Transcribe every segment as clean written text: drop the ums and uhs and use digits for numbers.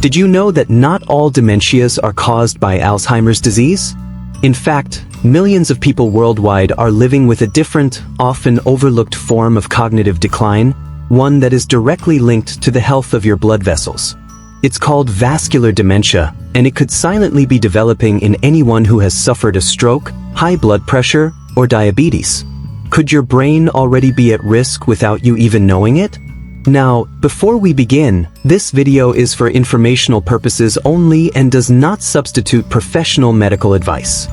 Did you know that not all dementias are caused by Alzheimer's disease? In fact, millions of people worldwide are living with a different, often overlooked form of cognitive decline, one that is directly linked to the health of your blood vessels. It's called vascular dementia, and it could silently be developing in anyone who has suffered a stroke, high blood pressure, or diabetes. Could your brain already be at risk without you even knowing it? Now, before we begin, this video is for informational purposes only and does not substitute professional medical advice.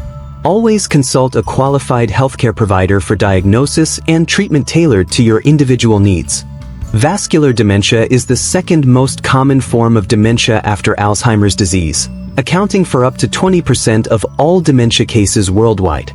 Always consult a qualified healthcare provider for diagnosis and treatment tailored to your individual needs. Vascular dementia is the second most common form of dementia after Alzheimer's disease, accounting for up to 20% of all dementia cases worldwide.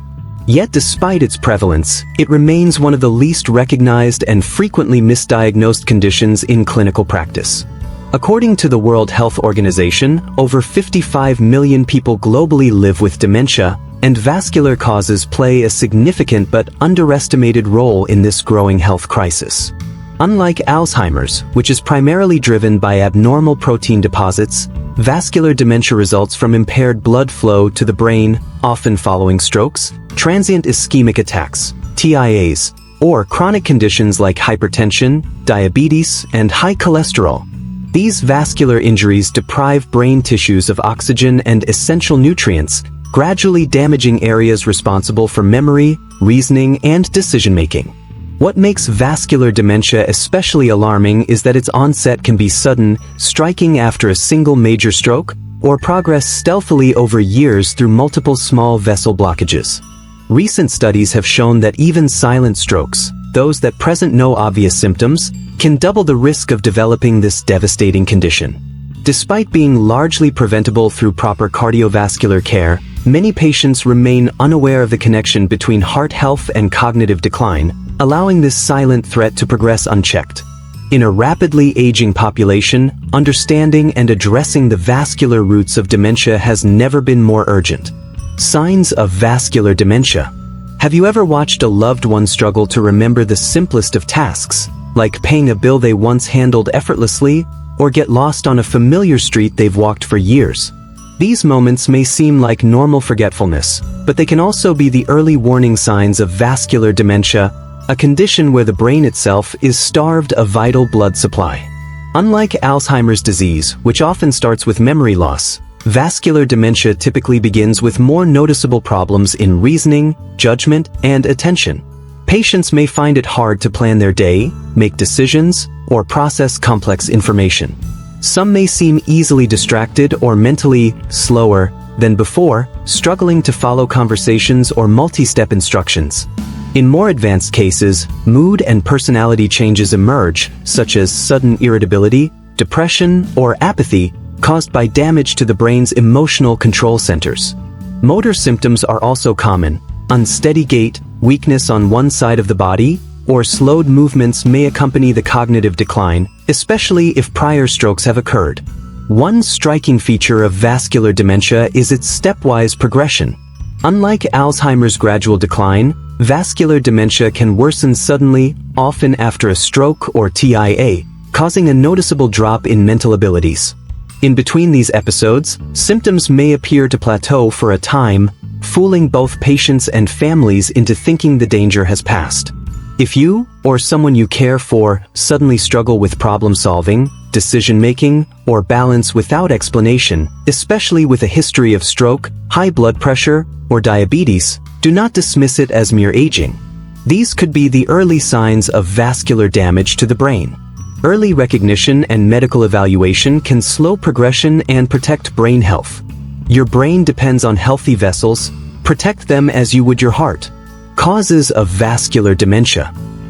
Yet despite its prevalence, it remains one of the least recognized and frequently misdiagnosed conditions in clinical practice. According to the World Health Organization, over 55 million people globally live with dementia, and vascular causes play a significant but underestimated role in this growing health crisis. Unlike Alzheimer's, which is primarily driven by abnormal protein deposits, vascular dementia results from impaired blood flow to the brain, often following strokes, transient ischemic attacks, TIAs, or chronic conditions like hypertension, diabetes, and high cholesterol. These vascular injuries deprive brain tissues of oxygen and essential nutrients, gradually damaging areas responsible for memory, reasoning, and decision-making. What makes vascular dementia especially alarming is that its onset can be sudden, striking after a single major stroke, or progress stealthily over years through multiple small vessel blockages. Recent studies have shown that even silent strokes, those that present no obvious symptoms, can double the risk of developing this devastating condition. Despite being largely preventable through proper cardiovascular care, many patients remain unaware of the connection between heart health and cognitive decline, allowing this silent threat to progress unchecked. In a rapidly aging population, understanding and addressing the vascular roots of dementia has never been more urgent. Signs of vascular dementia. Have you ever watched a loved one struggle to remember the simplest of tasks, like paying a bill they once handled effortlessly, or get lost on a familiar street they've walked for years? These moments may seem like normal forgetfulness, but they can also be the early warning signs of vascular dementia, a condition where the brain itself is starved of vital blood supply. Unlike Alzheimer's disease, which often starts with memory loss, vascular dementia typically begins with more noticeable problems in reasoning, judgment, and attention. Patients may find it hard to plan their day, make decisions, or process complex information. Some may seem easily distracted or mentally slower than before, struggling to follow conversations or multi-step instructions. In more advanced cases, mood and personality changes emerge, such as sudden irritability, depression, or apathy, caused by damage to the brain's emotional control centers. Motor symptoms are also common. Unsteady gait, weakness on one side of the body, or slowed movements may accompany the cognitive decline, especially if prior strokes have occurred. One striking feature of vascular dementia is its stepwise progression. Unlike Alzheimer's gradual decline, vascular dementia can worsen suddenly, often after a stroke or TIA, causing a noticeable drop in mental abilities. In between these episodes, symptoms may appear to plateau for a time, fooling both patients and families into thinking the danger has passed. If you, or someone you care for, suddenly struggle with problem-solving, decision-making, or balance without explanation, especially with a history of stroke, high blood pressure, or diabetes, do not dismiss it as mere aging. These could be the early signs of vascular damage to the brain. Early recognition and medical evaluation can slow progression and protect brain health. Your brain depends on healthy vessels. Protect them as you would your heart. Causes of vascular dementia.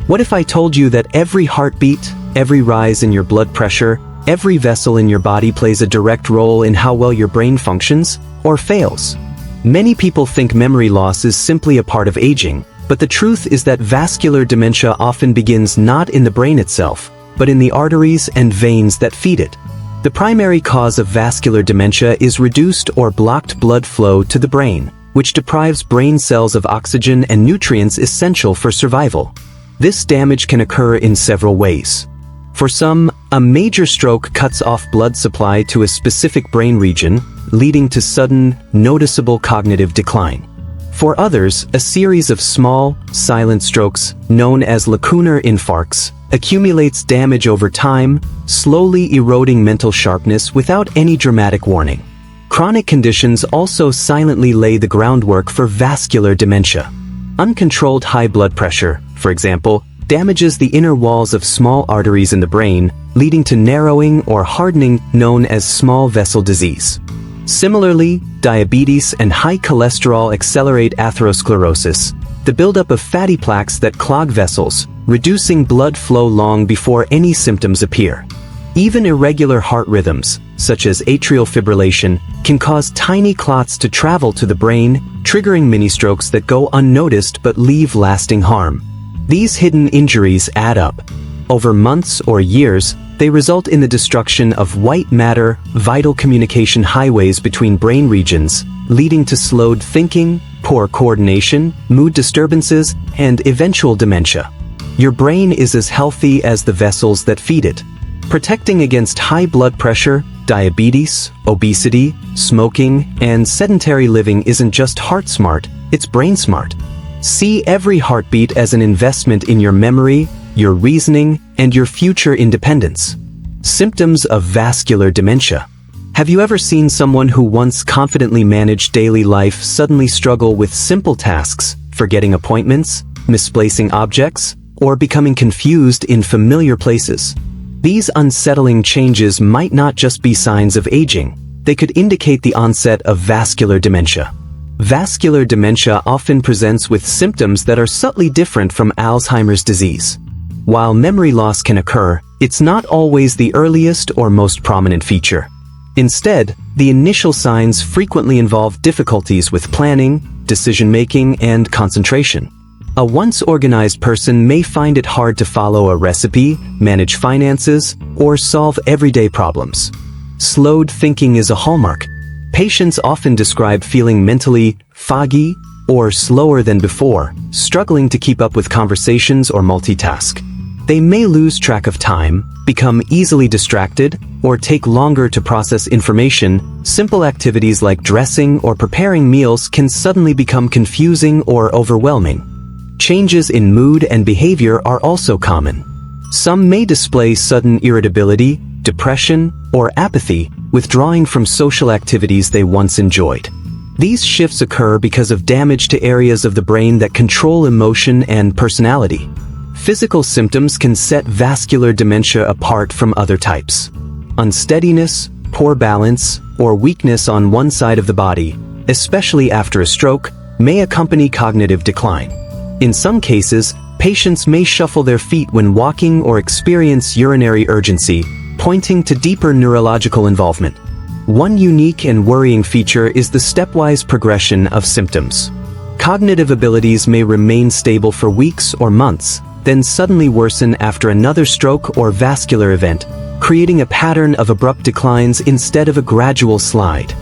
What if I told you that every heartbeat, every rise in your blood pressure, every vessel in your body plays a direct role in how well your brain functions, or fails? Many people think memory loss is simply a part of aging, but the truth is that vascular dementia often begins not in the brain itself, but in the arteries and veins that feed it. The primary cause of vascular dementia is reduced or blocked blood flow to the brain, which deprives brain cells of oxygen and nutrients essential for survival. This damage can occur in several ways. For some, a major stroke cuts off blood supply to a specific brain region, leading to sudden, noticeable cognitive decline. For others, a series of small, silent strokes, known as lacunar infarcts, accumulates damage over time, slowly eroding mental sharpness without any dramatic warning. Chronic conditions also silently lay the groundwork for vascular dementia. Uncontrolled high blood pressure, for example, damages the inner walls of small arteries in the brain, leading to narrowing or hardening known as small vessel disease. Similarly, diabetes and high cholesterol accelerate atherosclerosis, the buildup of fatty plaques that clog vessels, reducing blood flow long before any symptoms appear. Even irregular heart rhythms, such as atrial fibrillation, can cause tiny clots to travel to the brain, triggering mini-strokes that go unnoticed but leave lasting harm. These hidden injuries add up. Over months or years, they result in the destruction of white matter, vital communication highways between brain regions, leading to slowed thinking, poor coordination, mood disturbances, and eventual dementia. Your brain is as healthy as the vessels that feed it. Protecting against high blood pressure, diabetes, obesity, smoking, and sedentary living isn't just heart smart, it's brain smart. See every heartbeat as an investment in your memory, your reasoning, and your future independence. Symptoms of vascular dementia. Have you ever seen someone who once confidently managed daily life suddenly struggle with simple tasks, forgetting appointments, misplacing objects, or becoming confused in familiar places? These unsettling changes might not just be signs of aging, they could indicate the onset of vascular dementia. Vascular dementia often presents with symptoms that are subtly different from Alzheimer's disease. While memory loss can occur, it's not always the earliest or most prominent feature. Instead, the initial signs frequently involve difficulties with planning, decision-making, and concentration. A once organized person may find it hard to follow a recipe, manage finances, or solve everyday problems. Slowed thinking is a hallmark. Patients often describe feeling mentally foggy or slower than before, struggling to keep up with conversations or multitask. They may lose track of time, become easily distracted, or take longer to process information. Simple activities like dressing or preparing meals can suddenly become confusing or overwhelming. Changes in mood and behavior are also common. Some may display sudden irritability, depression, or apathy, withdrawing from social activities they once enjoyed. These shifts occur because of damage to areas of the brain that control emotion and personality. Physical symptoms can set vascular dementia apart from other types. Unsteadiness, poor balance, or weakness on one side of the body, especially after a stroke, may accompany cognitive decline. In some cases, patients may shuffle their feet when walking or experience urinary urgency, pointing to deeper neurological involvement. One unique and worrying feature is the stepwise progression of symptoms. Cognitive abilities may remain stable for weeks or months, then suddenly worsen after another stroke or vascular event, creating a pattern of abrupt declines instead of a gradual slide.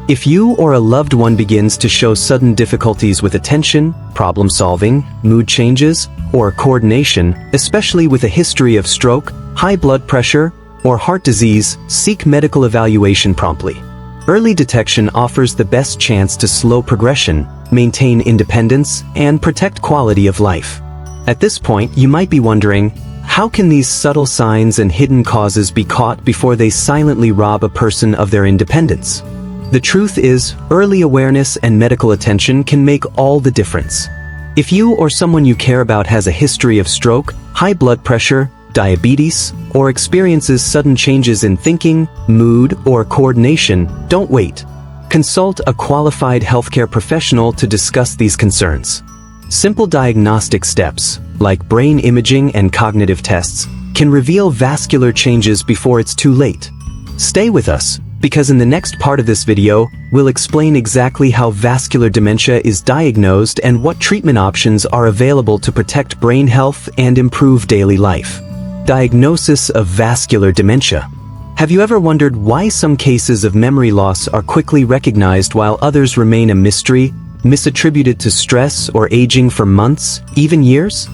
If you or a loved one begins to show sudden difficulties with attention, problem solving, mood changes, or coordination, especially with a history of stroke, high blood pressure, or heart disease, seek medical evaluation promptly. Early detection offers the best chance to slow progression, maintain independence, and protect quality of life. At this point, you might be wondering, how can these subtle signs and hidden causes be caught before they silently rob a person of their independence? The truth is, early awareness and medical attention can make all the difference. If you or someone you care about has a history of stroke, high blood pressure, diabetes, or experiences sudden changes in thinking, mood, or coordination, don't wait. Consult a qualified healthcare professional to discuss these concerns. Simple diagnostic steps, like brain imaging and cognitive tests, can reveal vascular changes before it's too late. Stay with us, because in the next part of this video, we'll explain exactly how vascular dementia is diagnosed and what treatment options are available to protect brain health and improve daily life. Diagnosis of vascular dementia. Have you ever wondered why some cases of memory loss are quickly recognized while others remain a mystery, misattributed to stress or aging for months, even years?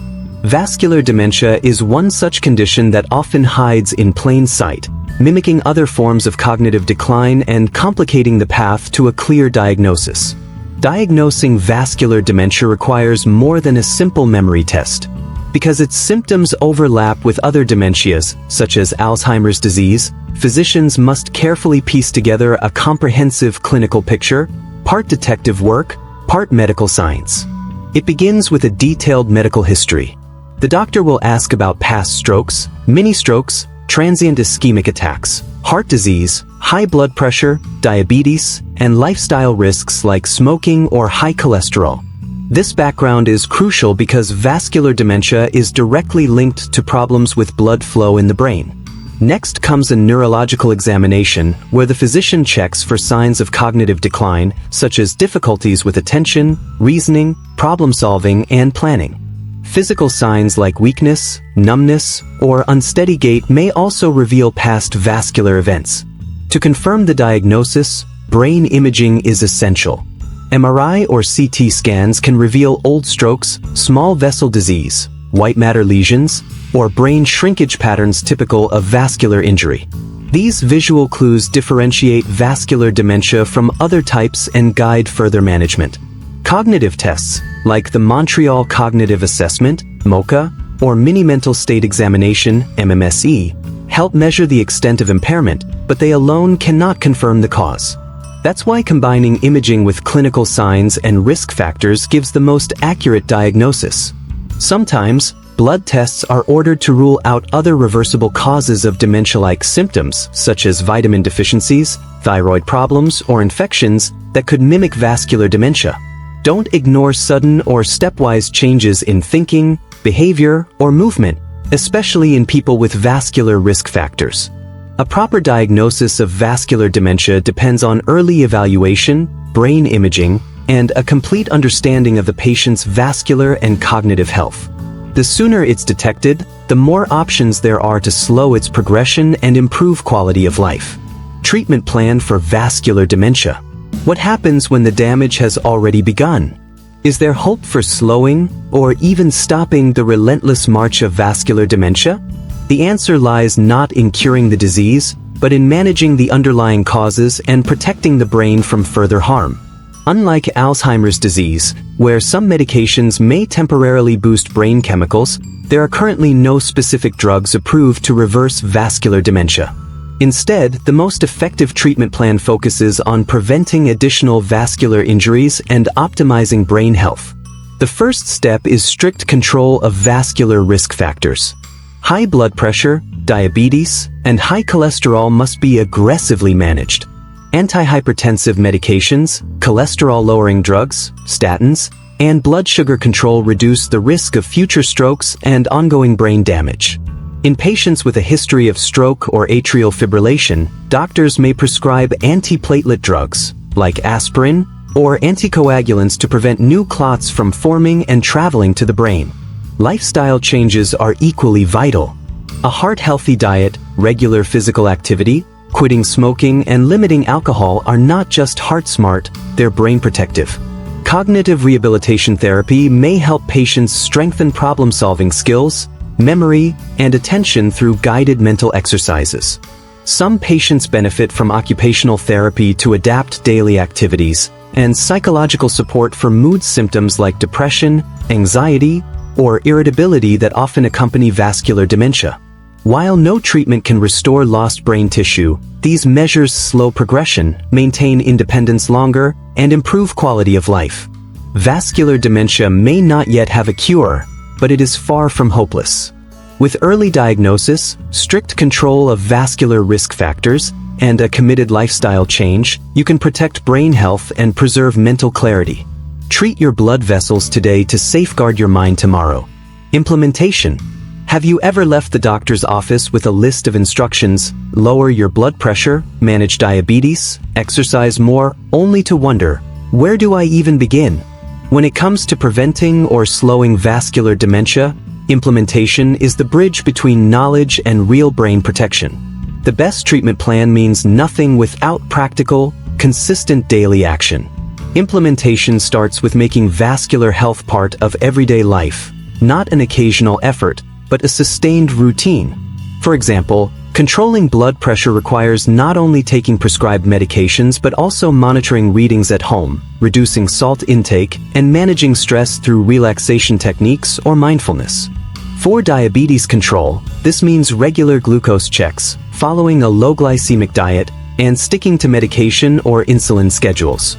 Vascular dementia is one such condition that often hides in plain sight, mimicking other forms of cognitive decline and complicating the path to a clear diagnosis. Diagnosing vascular dementia requires more than a simple memory test. Because its symptoms overlap with other dementias, such as Alzheimer's disease, physicians must carefully piece together a comprehensive clinical picture, part detective work, part medical science. It begins with a detailed medical history. The doctor will ask about past strokes, mini-strokes, transient ischemic attacks, heart disease, high blood pressure, diabetes, and lifestyle risks like smoking or high cholesterol. This background is crucial because vascular dementia is directly linked to problems with blood flow in the brain. Next comes a neurological examination where the physician checks for signs of cognitive decline, such as difficulties with attention, reasoning, problem-solving, and planning. Physical signs like weakness, numbness, or unsteady gait may also reveal past vascular events. To confirm the diagnosis, brain imaging is essential. MRI or CT scans can reveal old strokes, small vessel disease, white matter lesions, or brain shrinkage patterns typical of vascular injury. These visual clues differentiate vascular dementia from other types and guide further management. Cognitive tests, like the Montreal Cognitive Assessment, MoCA, or Mini Mental State Examination, MMSE, help measure the extent of impairment, but they alone cannot confirm the cause. That's why combining imaging with clinical signs and risk factors gives the most accurate diagnosis. Sometimes, blood tests are ordered to rule out other reversible causes of dementia-like symptoms, such as vitamin deficiencies, thyroid problems, or infections that could mimic vascular dementia. Don't ignore sudden or stepwise changes in thinking, behavior, or movement, especially in people with vascular risk factors. A proper diagnosis of vascular dementia depends on early evaluation, brain imaging, and a complete understanding of the patient's vascular and cognitive health. The sooner it's detected, the more options there are to slow its progression and improve quality of life. Treatment plan for vascular dementia. What happens when the damage has already begun? Is there hope for slowing or even stopping the relentless march of vascular dementia? The answer lies not in curing the disease, but in managing the underlying causes and protecting the brain from further harm. Unlike Alzheimer's disease, where some medications may temporarily boost brain chemicals, there are currently no specific drugs approved to reverse vascular dementia. Instead, the most effective treatment plan focuses on preventing additional vascular injuries and optimizing brain health. The first step is strict control of vascular risk factors. High blood pressure, diabetes, and high cholesterol must be aggressively managed. Antihypertensive medications, cholesterol-lowering drugs, statins, and blood sugar control reduce the risk of future strokes and ongoing brain damage. In patients with a history of stroke or atrial fibrillation, doctors may prescribe antiplatelet drugs, like aspirin, or anticoagulants to prevent new clots from forming and traveling to the brain. Lifestyle changes are equally vital. A heart-healthy diet, regular physical activity, quitting smoking, and limiting alcohol are not just heart-smart, they're brain-protective. Cognitive rehabilitation therapy may help patients strengthen problem-solving skills, memory, and attention through guided mental exercises. Some patients benefit from occupational therapy to adapt daily activities, and psychological support for mood symptoms like depression, anxiety, or irritability that often accompany vascular dementia. While no treatment can restore lost brain tissue, these measures slow progression, maintain independence longer, and improve quality of life. Vascular dementia may not yet have a cure, but it is far from hopeless. With early diagnosis, strict control of vascular risk factors, and a committed lifestyle change, you can protect brain health and preserve mental clarity. Treat your blood vessels today to safeguard your mind tomorrow. Implementation. Have you ever left the doctor's office with a list of instructions, lower your blood pressure, manage diabetes, exercise more, only to wonder, where do I even begin? When it comes to preventing or slowing vascular dementia, implementation is the bridge between knowledge and real brain protection. The best treatment plan means nothing without practical, consistent daily action. Implementation starts with making vascular health part of everyday life. not an occasional effort, but a sustained routine. For example, controlling blood pressure requires not only taking prescribed medications but also monitoring readings at home, reducing salt intake, and managing stress through relaxation techniques or mindfulness. For diabetes control, this means regular glucose checks, following a low glycemic diet, and sticking to medication or insulin schedules.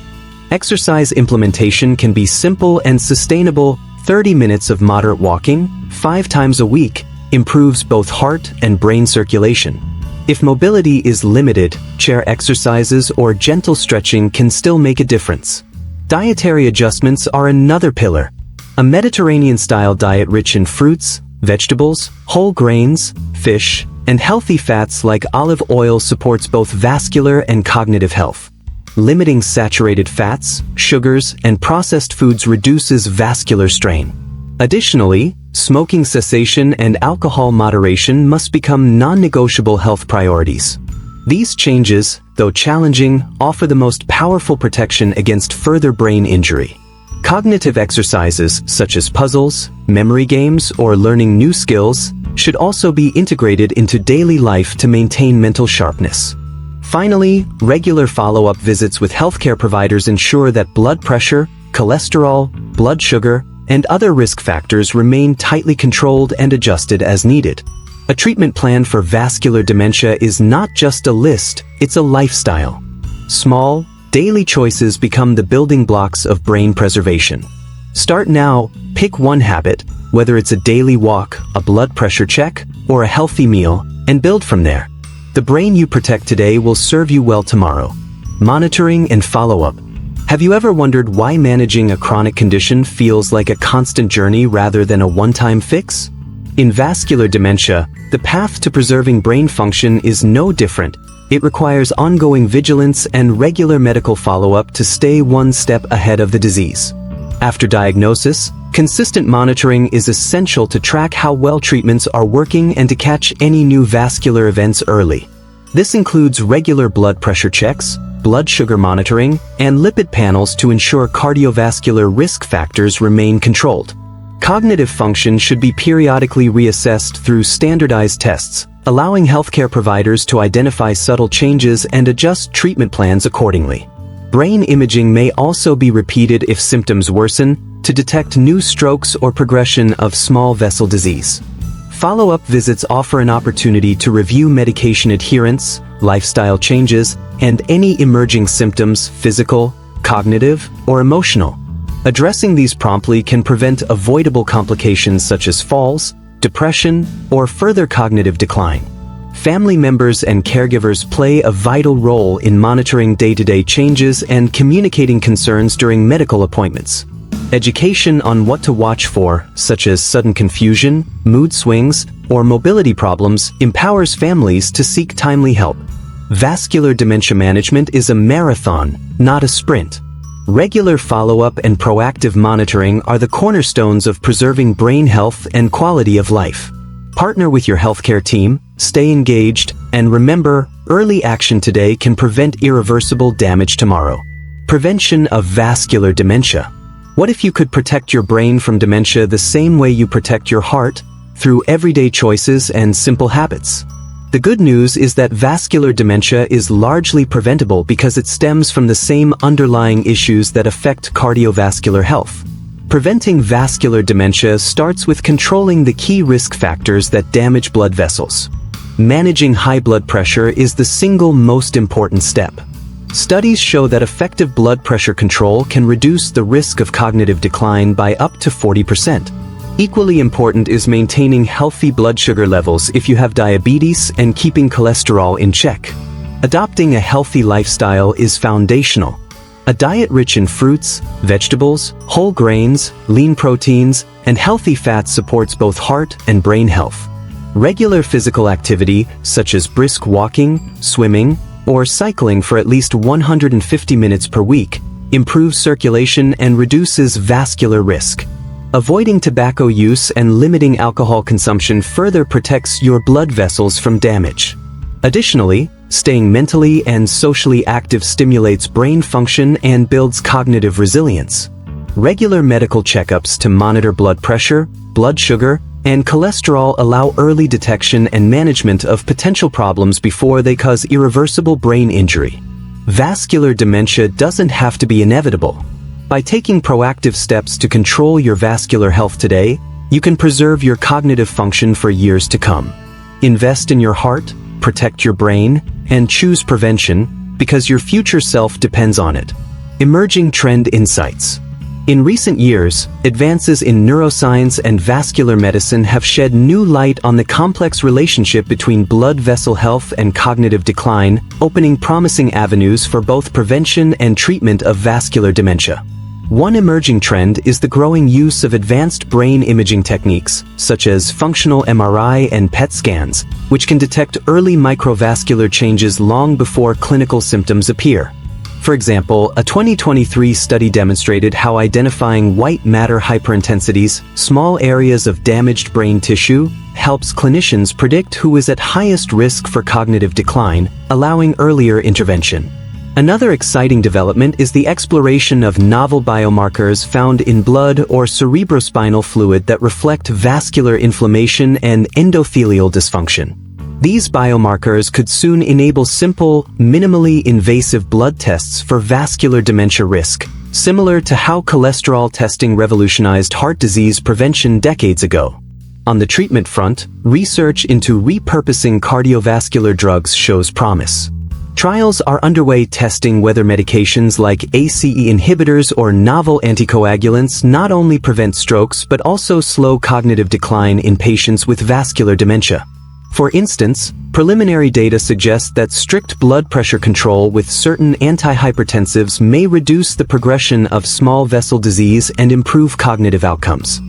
Exercise implementation can be simple and sustainable. 30 minutes of moderate walking, 5 times a week, improves both heart and brain circulation. If mobility is limited, chair exercises or gentle stretching can still make a difference. Dietary adjustments are another pillar. A Mediterranean-style diet rich in fruits, vegetables, whole grains, fish, and healthy fats like olive oil supports both vascular and cognitive health. Limiting saturated fats, sugars, and processed foods reduces vascular strain. Additionally, smoking cessation and alcohol moderation must become non-negotiable health priorities. These changes, though challenging, offer the most powerful protection against further brain injury. Cognitive exercises such as puzzles, memory games, or learning new skills should also be integrated into daily life to maintain mental sharpness. Finally, regular follow-up visits with healthcare providers ensure that blood pressure, cholesterol, blood sugar, and other risk factors remain tightly controlled and adjusted as needed. A treatment plan for vascular dementia is not just a list, it's a lifestyle. Small, daily choices become the building blocks of brain preservation. Start now, pick one habit, whether it's a daily walk, a blood pressure check, or a healthy meal, and build from there. The brain you protect today will serve you well tomorrow. Monitoring and follow-up. Have you ever wondered why managing a chronic condition feels like a constant journey rather than a one-time fix? In vascular dementia, the path to preserving brain function is no different. It requires ongoing vigilance and regular medical follow-up to stay one step ahead of the disease. After diagnosis, consistent monitoring is essential to track how well treatments are working and to catch any new vascular events early. This includes regular blood pressure checks, blood sugar monitoring, and lipid panels to ensure cardiovascular risk factors remain controlled. Cognitive function should be periodically reassessed through standardized tests, allowing healthcare providers to identify subtle changes and adjust treatment plans accordingly. Brain imaging may also be repeated if symptoms worsen, to detect new strokes or progression of small vessel disease. Follow-up visits offer an opportunity to review medication adherence, lifestyle changes, and any emerging symptoms, physical, cognitive, or emotional. Addressing these promptly can prevent avoidable complications such as falls, depression, or further cognitive decline. Family members and caregivers play a vital role in monitoring day-to-day changes and communicating concerns during medical appointments. Education on what to watch for, such as sudden confusion, mood swings, or mobility problems, empowers families to seek timely help. Vascular dementia management is a marathon, not a sprint. Regular follow-up and proactive monitoring are the cornerstones of preserving brain health and quality of life. Partner with your healthcare team, stay engaged, and remember, early action today can prevent irreversible damage tomorrow. Prevention of vascular dementia. What if you could protect your brain from dementia the same way you protect your heart, through everyday choices and simple habits? The good news is that vascular dementia is largely preventable because it stems from the same underlying issues that affect cardiovascular health. Preventing vascular dementia starts with controlling the key risk factors that damage blood vessels. Managing high blood pressure is the single most important step. Studies show that effective blood pressure control can reduce the risk of cognitive decline by up to 40%. Equally important is maintaining healthy blood sugar levels if you have diabetes and keeping cholesterol in check. Adopting a healthy lifestyle is foundational. A diet rich in fruits, vegetables, whole grains, lean proteins, and healthy fats supports both heart and brain health. Regular physical activity, such as brisk walking, swimming, or cycling for at least 150 minutes per week, improves circulation and reduces vascular risk. Avoiding tobacco use and limiting alcohol consumption further protects your blood vessels from damage. Additionally, staying mentally and socially active stimulates brain function and builds cognitive resilience. Regular medical checkups to monitor blood pressure, blood sugar, and cholesterol allow early detection and management of potential problems before they cause irreversible brain injury. Vascular dementia doesn't have to be inevitable. By taking proactive steps to control your vascular health today, you can preserve your cognitive function for years to come. Invest in your heart, protect your brain, and choose prevention because your future self depends on it. Emerging trend insights. In recent years, advances in neuroscience and vascular medicine have shed new light on the complex relationship between blood vessel health and cognitive decline, opening promising avenues for both prevention and treatment of vascular dementia. One emerging trend is the growing use of advanced brain imaging techniques, such as functional MRI and PET scans, which can detect early microvascular changes long before clinical symptoms appear. For example, a 2023 study demonstrated how identifying white matter hyperintensities, small areas of damaged brain tissue, helps clinicians predict who is at highest risk for cognitive decline, allowing earlier intervention. Another exciting development is the exploration of novel biomarkers found in blood or cerebrospinal fluid that reflect vascular inflammation and endothelial dysfunction. These biomarkers could soon enable simple, minimally invasive blood tests for vascular dementia risk, similar to how cholesterol testing revolutionized heart disease prevention decades ago. On the treatment front, research into repurposing cardiovascular drugs shows promise. Trials are underway testing whether medications like ACE inhibitors or novel anticoagulants not only prevent strokes but also slow cognitive decline in patients with vascular dementia. For instance, preliminary data suggests that strict blood pressure control with certain antihypertensives may reduce the progression of small vessel disease and improve cognitive outcomes.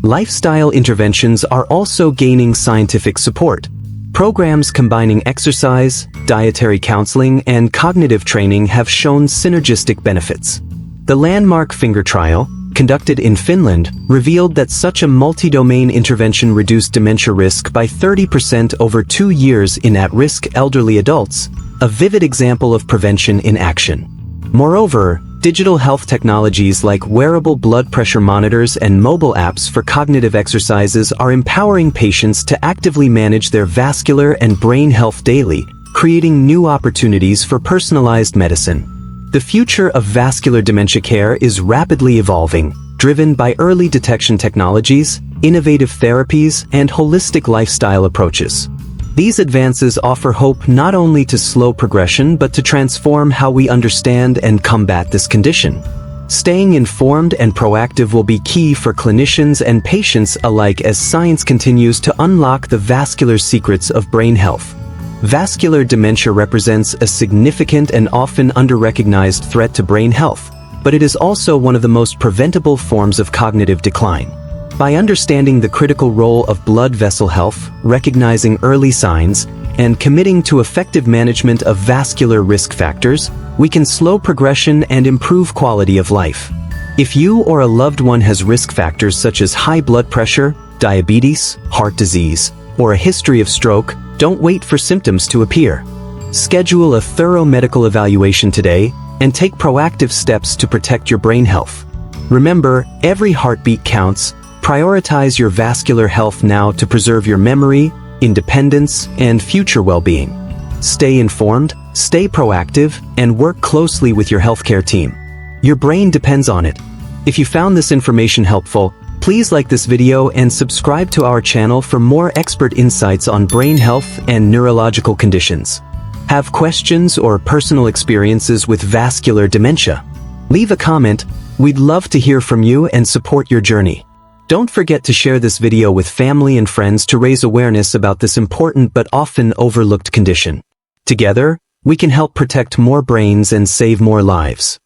Lifestyle interventions are also gaining scientific support. Programs combining exercise, dietary counseling, and cognitive training have shown synergistic benefits. The landmark finger trial, conducted in Finland, revealed that such a multi-domain intervention reduced dementia risk by 30% over 2 years in at-risk elderly adults, a vivid example of prevention in action. Moreover, digital health technologies like wearable blood pressure monitors and mobile apps for cognitive exercises are empowering patients to actively manage their vascular and brain health daily, creating new opportunities for personalized medicine. The future of vascular dementia care is rapidly evolving, driven by early detection technologies, innovative therapies, and holistic lifestyle approaches. These advances offer hope not only to slow progression but to transform how we understand and combat this condition. Staying informed and proactive will be key for clinicians and patients alike as science continues to unlock the vascular secrets of brain health. Vascular dementia represents a significant and often under-recognized threat to brain health, but it is also one of the most preventable forms of cognitive decline. By understanding the critical role of blood vessel health, recognizing early signs, and committing to effective management of vascular risk factors, we can slow progression and improve quality of life. If you or a loved one has risk factors such as high blood pressure, diabetes, heart disease, or a history of stroke, don't wait for symptoms to appear. Schedule a thorough medical evaluation today and take proactive steps to protect your brain health. Remember, every heartbeat counts. Prioritize your vascular health now to preserve your memory, independence, and future well-being. Stay informed, stay proactive, and work closely with your healthcare team. Your brain depends on it. If you found this information helpful, please like this video and subscribe to our channel for more expert insights on brain health and neurological conditions. Have questions or personal experiences with vascular dementia? Leave a comment. We'd love to hear from you and support your journey. Don't forget to share this video with family and friends to raise awareness about this important but often overlooked condition. Together, we can help protect more brains and save more lives.